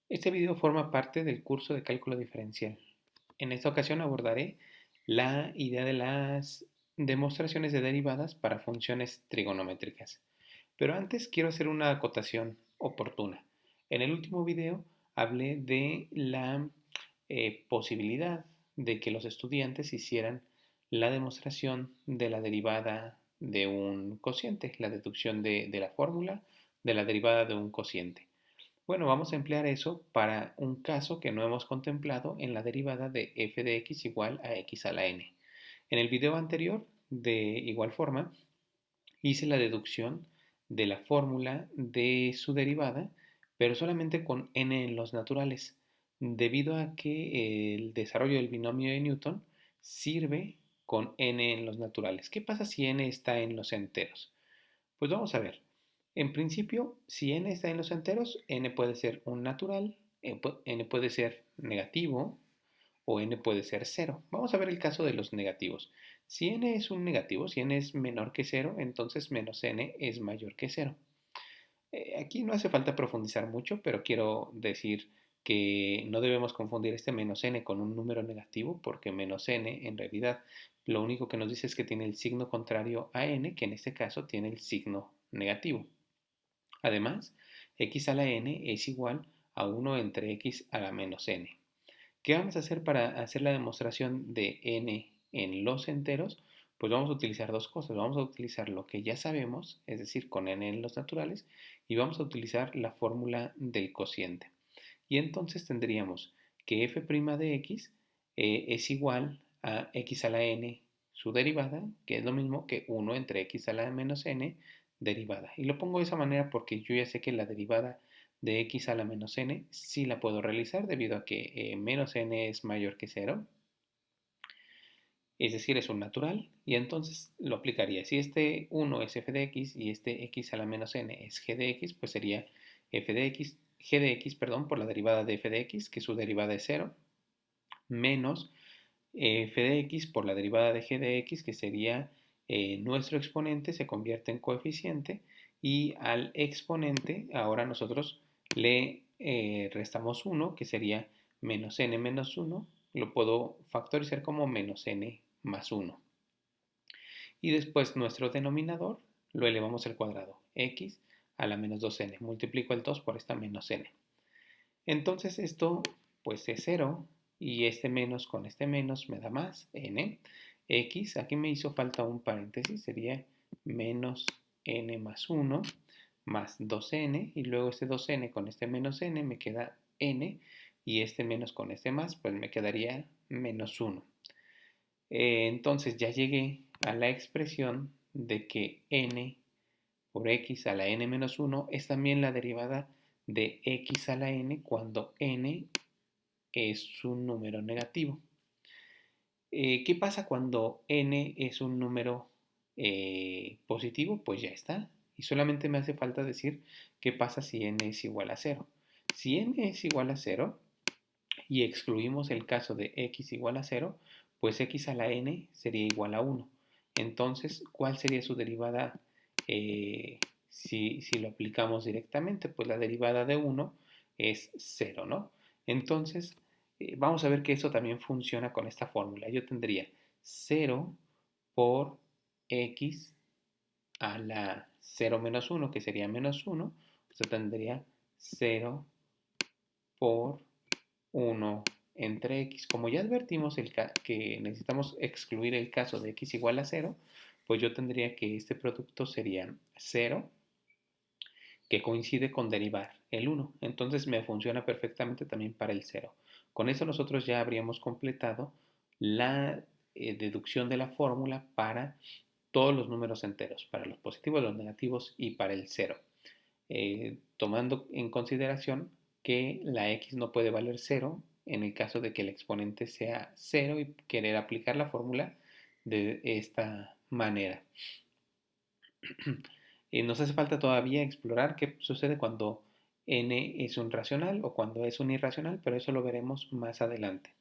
Este video forma parte del curso de cálculo diferencial. En esta ocasión abordaré la idea de las demostraciones de derivadas para funciones trigonométricas. Pero antes quiero hacer una acotación oportuna. En el último video hablé de la posibilidad de que los estudiantes hicieran la demostración de la derivada de un cociente, la deducción de la fórmula de la derivada de un cociente. Bueno, vamos a emplear eso para un caso que no hemos contemplado en la derivada de f de x igual a x a la n. En el video anterior, de igual forma, hice la deducción de la fórmula de su derivada, pero solamente con n en los naturales, debido a que el desarrollo del binomio de Newton sirve con n en los naturales. ¿Qué pasa si n está en los enteros? Pues vamos a ver. En principio, si n está en los enteros, n puede ser un natural, n puede ser negativo o n puede ser cero. Vamos a ver el caso de los negativos. Si n es un negativo, si n es menor que cero, entonces menos n es mayor que cero. Aquí no hace falta profundizar mucho, pero quiero decir que no debemos confundir este menos n con un número negativo, porque menos n en realidad lo único que nos dice es que tiene el signo contrario a n, que en este caso tiene el signo negativo. Además, x a la n es igual a 1 entre x a la menos n. ¿Qué vamos a hacer para hacer la demostración de n en los enteros? Pues vamos a utilizar dos cosas. Vamos a utilizar lo que ya sabemos, es decir, con n en los naturales, y vamos a utilizar la fórmula del cociente. Y entonces tendríamos que f' de x es igual a x a la n, su derivada, que es lo mismo que 1 entre x a la menos n derivada. Y lo pongo de esa manera porque yo ya sé que la derivada de x a la menos n sí la puedo realizar debido a que menos n es mayor que 0, es decir, es un natural, y entonces lo aplicaría. Si este 1 es f de x y este x a la menos n es g de x, pues sería f de x, g de x, perdón, por la derivada de f de x, que su derivada es 0, menos f de x por la derivada de g de x, que sería nuestro exponente se convierte en coeficiente, y al exponente ahora nosotros le restamos 1, que sería menos n menos 1, lo puedo factorizar como menos n más 1. Y después nuestro denominador lo elevamos al cuadrado, x a la menos 2n. Multiplico el 2 por esta menos n. Entonces esto pues es 0 y este menos con este menos me da más, n. X, aquí me hizo falta un paréntesis, sería menos n más 1 más 2n, y luego este 2n con este menos n me queda n, y este menos con este más pues me quedaría menos 1. Entonces ya llegué a la expresión de que n por x a la n menos 1 es también la derivada de x a la n cuando n es un número negativo. ¿Qué pasa cuando n es un número positivo? Pues ya está. Y solamente me hace falta decir qué pasa si n es igual a 0. Si n es igual a 0 y excluimos el caso de x igual a 0, pues x a la n sería igual a 1. Entonces, ¿cuál sería su derivada si lo aplicamos directamente? Pues la derivada de 1 es 0, ¿no? Entonces, vamos a ver que eso también funciona con esta fórmula. Yo tendría 0 por x a la 0 menos 1, que sería menos 1. O sea, tendría 0 por 1 entre x. Como ya advertimos que necesitamos excluir el caso de x igual a 0, pues yo tendría que este producto sería 0, que coincide con derivar el 1. Entonces me funciona perfectamente también para el 0. Con eso nosotros ya habríamos completado la deducción de la fórmula para todos los números enteros, para los positivos, los negativos y para el 0. Tomando en consideración que la x no puede valer 0 en el caso de que el exponente sea 0 y querer aplicar la fórmula de esta manera. Nos hace falta todavía explorar qué sucede cuando n es un racional o cuando es un irracional, pero eso lo veremos más adelante.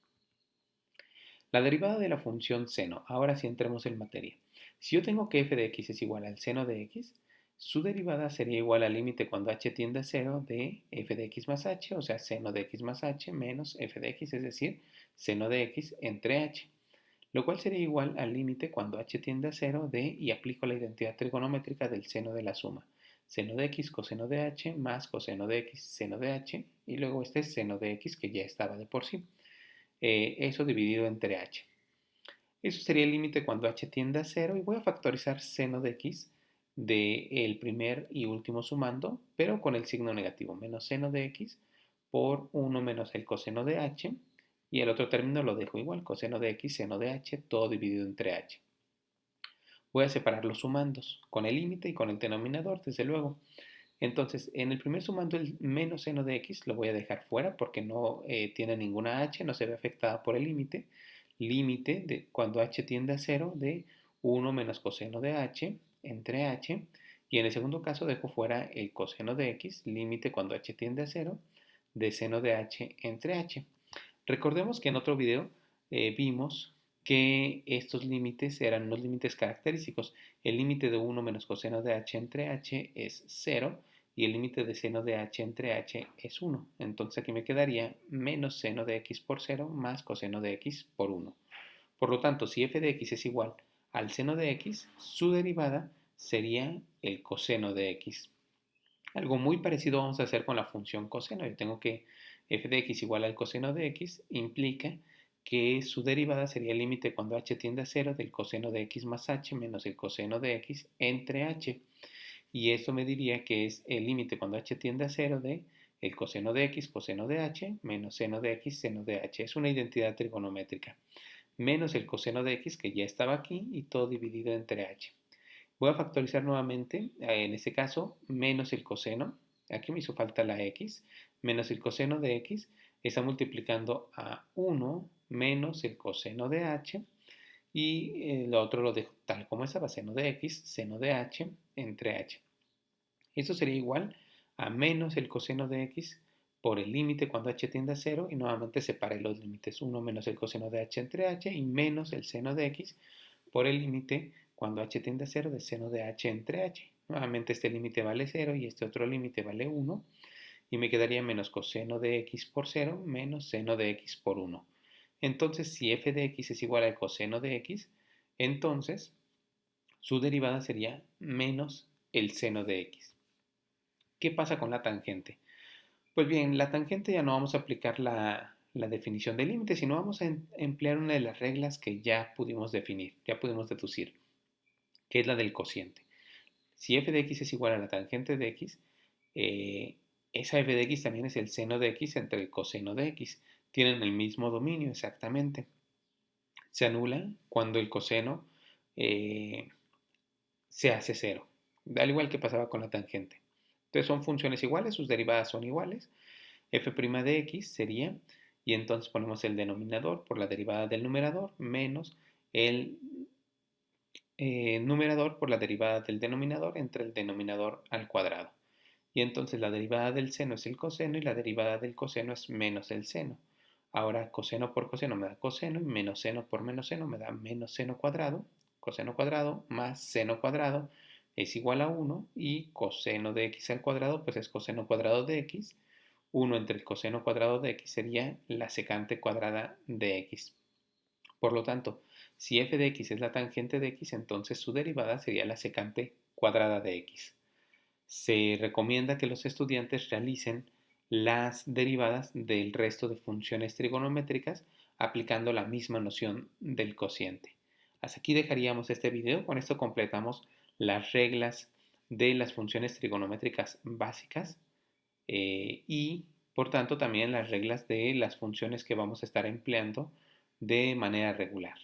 La derivada de la función seno. Ahora sí entremos en materia. Si yo tengo que f de x es igual al seno de x, Su derivada sería igual al límite cuando h tiende a 0 de f de x más h, o sea, seno de x más h menos f de x, es decir, seno de x entre h, lo cual sería igual al límite cuando h tiende a 0 de, y aplico la identidad trigonométrica del seno de la suma, seno de x coseno de h más coseno de x seno de h, y luego este seno de x que ya estaba de por sí, eso dividido entre h. Eso sería el límite cuando h tiende a 0 y voy a factorizar seno de x del primer y último sumando, pero con el signo negativo, menos seno de x por 1 menos el coseno de h, y el otro término lo dejo igual, coseno de x, seno de h, todo dividido entre h. Voy a separar los sumandos con el límite y con el denominador, desde luego. Entonces, en el primer sumando, el menos seno de x lo voy a dejar fuera porque no tiene ninguna h, no se ve afectada por el límite. Límite de cuando h tiende a 0 de 1 menos coseno de h entre h. Y en el segundo caso dejo fuera el coseno de x, límite cuando h tiende a 0 de seno de h entre h. Recordemos que en otro video vimos que estos límites eran unos límites característicos. El límite de 1 menos coseno de h entre h es 0 y el límite de seno de h entre h es 1. Entonces aquí me quedaría menos seno de x por 0 más coseno de x por 1. Por lo tanto, si f de x es igual al seno de x, su derivada sería el coseno de x. Algo muy parecido vamos a hacer con la función coseno. Yo tengo que f de x igual al coseno de x implica que su derivada sería el límite cuando h tiende a 0 del coseno de x más h menos el coseno de x entre h. Y eso me diría que es el límite cuando h tiende a 0 de el coseno de x coseno de h menos seno de x seno de h. Es una identidad trigonométrica. Menos el coseno de x que ya estaba aquí y todo dividido entre h. Voy a factorizar nuevamente, en este caso, menos el coseno, aquí me hizo falta la x, menos el coseno de x, está multiplicando a 1 menos el coseno de h, y lo otro lo dejo tal como estaba, seno de x, seno de h, entre h. Esto sería igual a menos el coseno de x por el límite cuando h tiende a 0, y nuevamente separé los límites, 1 menos el coseno de h entre h, y menos el seno de x por el límite cuando h tiende a 0 de seno de h entre h. Nuevamente este límite vale 0 y este otro límite vale 1, y me quedaría menos coseno de x por 0 menos seno de x por 1. Entonces, si f de x es igual al coseno de x, entonces su derivada sería menos el seno de x. ¿Qué pasa con la tangente? Pues bien, la tangente ya no vamos a aplicar la definición de límite, sino vamos a emplear una de las reglas que ya pudimos definir, ya pudimos deducir, que es la del cociente. Si f de x es igual a la tangente de x, eh, esa f de x también es el seno de x entre el coseno de x. Tienen el mismo dominio exactamente. Se anula cuando el coseno eh, se hace cero, al igual que pasaba con la tangente. Entonces son funciones iguales, sus derivadas son iguales. F' de x sería, y entonces ponemos el denominador por la derivada del numerador menos el numerador por la derivada del denominador entre el denominador al cuadrado. Y entonces la derivada del seno es el coseno y la derivada del coseno es menos el seno. Ahora coseno por coseno me da coseno y menos seno por menos seno me da menos seno cuadrado. Coseno cuadrado más seno cuadrado es igual a 1 y coseno de x al cuadrado pues es coseno cuadrado de x. 1 entre el coseno cuadrado de x sería la secante cuadrada de x. Por lo tanto, si f de x es la tangente de x, entonces su derivada sería la secante cuadrada de x. Se recomienda que los estudiantes realicen las derivadas del resto de funciones trigonométricas aplicando la misma noción del cociente. Hasta aquí dejaríamos este video. Con esto completamos las reglas de las funciones trigonométricas básicas y por tanto también las reglas de las funciones que vamos a estar empleando de manera regular.